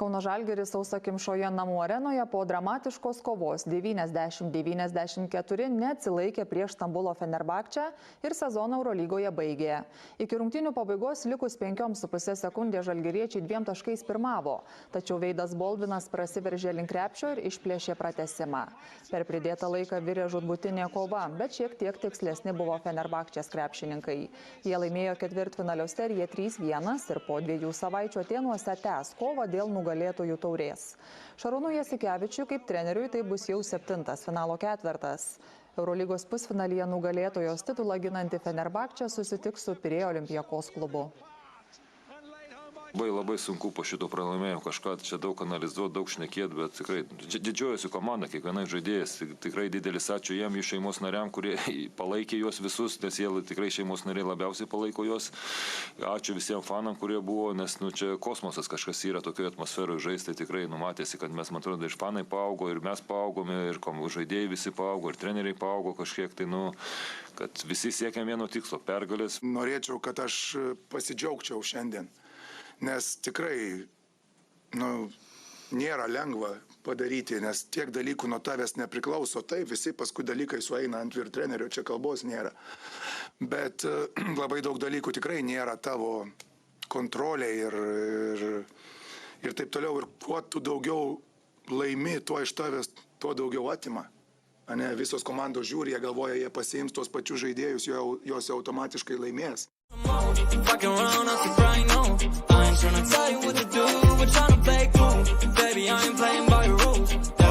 Kauno Žalgiris sausakimšoje namų arenoje po dramatiškos kovos 90-94 neatsilaikė prieš Stambulo Fenerbahčę ir sezoną Eurolygoje baigė. Iki rungtynių pabaigos likus 5,5 sekundės žalgiriečiai 2 taškais pirmavo, tačiau Veidas Boldvinas prasiveržė link krepšio ir išplėšė pratęsimą. Per pridėtą laiką virė žūtbūtinė kova, bet šiek tiek tikslesni buvo Fenerbahčės krepšininkai. Jie laimėjo ketvirtfinalio seriją 3-1 ir po 2 savaičių Atėnuose tęs kovą dėl nugalėtojų taurės. Šarūnui Jasikevičiui kaip treneriui tai bus jau 7. finalo ketvertas. Eurolygos pusfinalyje nugalėtojos titulą ginanti Fenerbahčė susitiks su Pirėjo Olympiakos klubu. Labai sunku po šito pralaimėjimo kažką čia daug analizuoti, daug šnekėti, bet tikrai didžiuojasi komanda, kiekvienai žaidėjas. Tikrai didelis ačiū jiem, jų šeimos nariam, kurie palaikė juos visus, nes jie tikrai šeimos nariai labiausiai palaiko juos. Ačiū visiems fanam, kurie buvo, nes čia kosmosas kažkas yra tokioje atmosferoje žaisti, tikrai numatėsi, kad mes, man atrodo, ir fanai paaugo, ir mes paaugome, ir žaidėjai visi paaugo, ir treneriai paaugo kažkiek, tai kad visi siekiam vieno tikslo, pergalės. Norėčiau, kad aš pasidžiaugčiau šiandien. Nes tikrai nėra lengva padaryti, nes tiek dalykų nuo tavęs nepriklauso. Taip, visi paskui dalykai sueina ant vyr trenerio, čia kalbos nėra. Bet labai daug dalykų tikrai nėra tavo kontrolė ir taip toliau. Ir kuo tu daugiau laimi, tuo iš tavęs tuo daugiau atima. Visos komandos žiūri, jie galvoja, jie pasiims tos pačius žaidėjus, jos automatiškai laimės. Fucking around, I see right now. I ain't tryna tell you what to do, we're tryna play cool. Baby, I ain't playing by your rules.